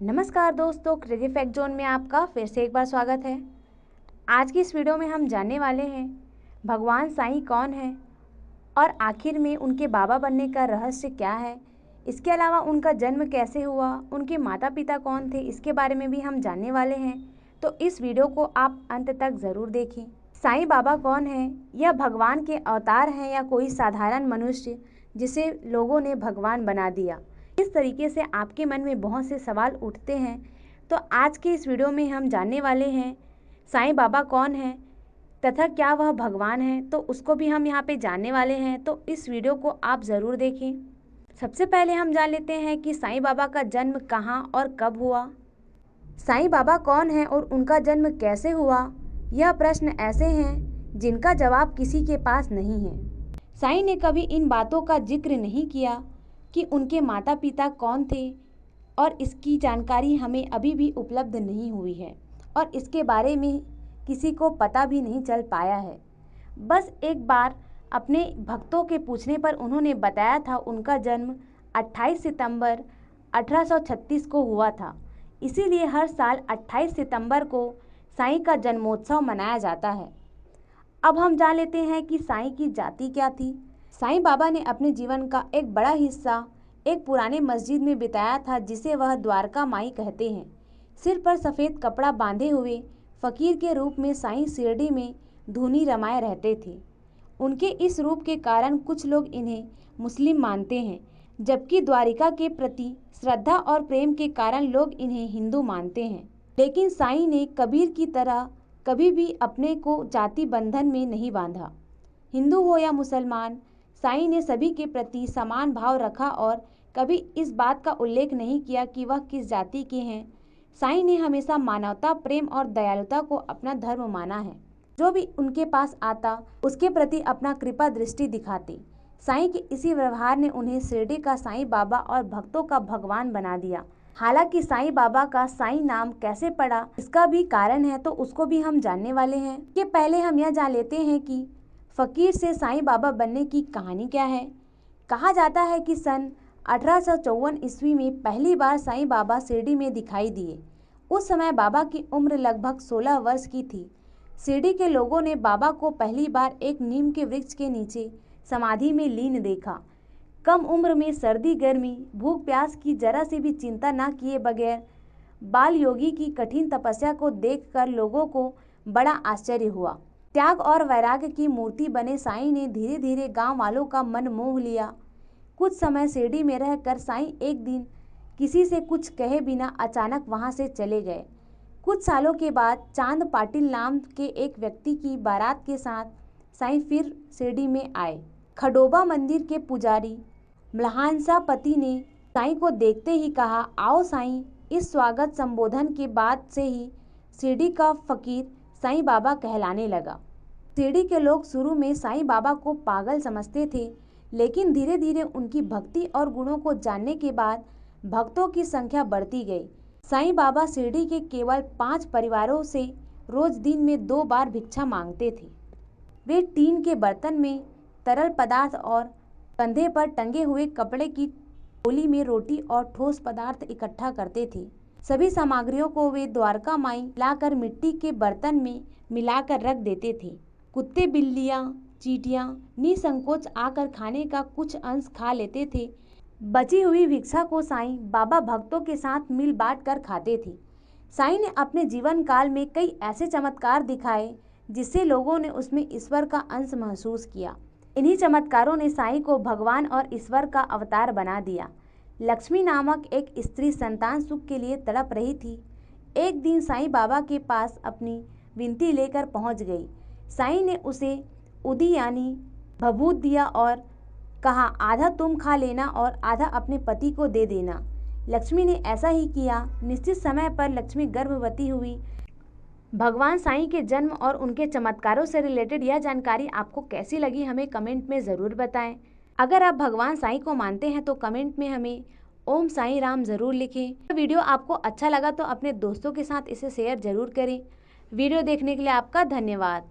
नमस्कार दोस्तों, crazy fact zone में आपका फिर से एक बार स्वागत है। आज की इस वीडियो में हम जानने वाले हैं भगवान साईं कौन है और आखिर में उनके बाबा बनने का रहस्य क्या है। इसके अलावा उनका जन्म कैसे हुआ, उनके माता पिता कौन थे, इसके बारे में भी हम जानने वाले हैं। तो इस वीडियो को आप अंत तक ज़रूर देखें। साईं बाबा कौन है? यह भगवान के अवतार हैं या कोई साधारण मनुष्य जिसे लोगों ने भगवान बना दिया? इस तरीके से आपके मन में बहुत से सवाल उठते हैं। तो आज के इस वीडियो में हम जानने वाले हैं साईं बाबा कौन है तथा क्या वह भगवान है, तो उसको भी हम यहाँ पे जानने वाले हैं। तो इस वीडियो को आप ज़रूर देखें। सबसे पहले हम जान लेते हैं कि साईं बाबा का जन्म कहाँ और कब हुआ। साईं बाबा कौन है और उनका जन्म कैसे हुआ? यह प्रश्न ऐसे हैं जिनका जवाब किसी के पास नहीं है। साईं ने कभी इन बातों का जिक्र नहीं किया कि उनके माता पिता कौन थे और इसकी जानकारी हमें अभी भी उपलब्ध नहीं हुई है और इसके बारे में किसी को पता भी नहीं चल पाया है। बस एक बार अपने भक्तों के पूछने पर उन्होंने बताया था उनका जन्म 28 सितंबर 1836 को हुआ था। इसीलिए हर साल 28 सितंबर को साईं का जन्मोत्सव मनाया जाता है। अब हम जान लेते हैं कि साईं की जाति क्या थी। साईं बाबा ने अपने जीवन का एक बड़ा हिस्सा एक पुराने मस्जिद में बिताया था जिसे वह द्वारका माई कहते हैं। सिर पर सफ़ेद कपड़ा बांधे हुए फकीर के रूप में साईं शिरडी में धूनी रमाए रहते थे। उनके इस रूप के कारण कुछ लोग इन्हें मुस्लिम मानते हैं, जबकि द्वारिका के प्रति श्रद्धा और प्रेम के कारण लोग इन्हें हिंदू मानते हैं। लेकिन साईं ने कबीर की तरह कभी भी अपने को जाति बंधन में नहीं बांधा। हिंदू हो या मुसलमान, साईं ने सभी के प्रति समान भाव रखा और कभी इस बात का उल्लेख नहीं किया कि वह किस जाति के हैं। साईं ने हमेशा मानवता, प्रेम और दयालुता को अपना धर्म माना है। जो भी उनके पास आता उसके प्रति अपना कृपा दृष्टि दिखाते। साईं के इसी व्यवहार ने उन्हें शिरडी का साईं बाबा और भक्तों का भगवान बना दिया। हालांकि साईं बाबा का साईं नाम कैसे पड़ा, इसका भी कारण है, तो उसको भी हम जानने वाले हैं। कि पहले हम यह जान लेते हैं कि फकीर से साईं बाबा बनने की कहानी क्या है। कहा जाता है कि सन 1854 ईस्वी में पहली बार साईं बाबा शिरडी में दिखाई दिए। उस समय बाबा की उम्र लगभग 16 वर्ष की थी। शिरडी के लोगों ने बाबा को पहली बार एक नीम के वृक्ष के नीचे समाधि में लीन देखा। कम उम्र में सर्दी, गर्मी, भूख प्यास की जरा सी भी चिंता न किए बगैर बाल योगी की कठिन तपस्या को देखकर लोगों को बड़ा आश्चर्य हुआ। त्याग और वैराग्य की मूर्ति बने साईं ने धीरे धीरे गांव वालों का मन मोह लिया। कुछ समय शिरडी में रहकर साईं एक दिन किसी से कुछ कहे बिना अचानक वहां से चले गए। कुछ सालों के बाद चांद पाटिल नाम के एक व्यक्ति की बारात के साथ साईं फिर शिरडी में आए। खडोबा मंदिर के पुजारी म्लाहनसा पति ने साईं को देखते ही कहा, आओ साईं। इस स्वागत संबोधन के बाद से ही शिरडी का फकीर साईं बाबा कहलाने लगा। शिरडी के लोग शुरू में साईं बाबा को पागल समझते थे, लेकिन धीरे धीरे उनकी भक्ति और गुणों को जानने के बाद भक्तों की संख्या बढ़ती गई। साईं बाबा शिरडी के केवल 5 परिवारों से रोज दिन में 2 बार भिक्षा मांगते थे। वे टीन के बर्तन में तरल पदार्थ और कंधे पर टंगे हुए कपड़े की टोली में रोटी और ठोस पदार्थ इकट्ठा करते थे। सभी सामग्रियों को वे द्वारका माई लाकर मिट्टी के बर्तन में मिलाकर रख देते थे। कुत्ते, बिल्लियां, चींटियां निसंकोच आकर खाने का कुछ अंश खा लेते थे। बची हुई भिक्षा को साईं बाबा भक्तों के साथ मिल बांट कर खाते थे। साईं ने अपने जीवन काल में कई ऐसे चमत्कार दिखाए जिससे लोगों ने उसमें ईश्वर का अंश महसूस किया। इन्हीं चमत्कारों ने साईं को भगवान और ईश्वर का अवतार बना दिया। लक्ष्मी नामक एक स्त्री संतान सुख के लिए तड़प रही थी। एक दिन साईं बाबा के पास अपनी विनती लेकर पहुंच गई। साईं ने उसे उदी यानी भभूत दिया और कहा, आधा तुम खा लेना और आधा अपने पति को दे देना। लक्ष्मी ने ऐसा ही किया। निश्चित समय पर लक्ष्मी गर्भवती हुई। भगवान साईं के जन्म और उनके चमत्कारों से रिलेटेड यह जानकारी आपको कैसी लगी, हमें कमेंट में ज़रूर बताएं। अगर आप भगवान साईं को मानते हैं तो कमेंट में हमें ओम साईं राम ज़रूर लिखें। वीडियो आपको अच्छा लगा तो अपने दोस्तों के साथ इसे शेयर ज़रूर करें। वीडियो देखने के लिए आपका धन्यवाद।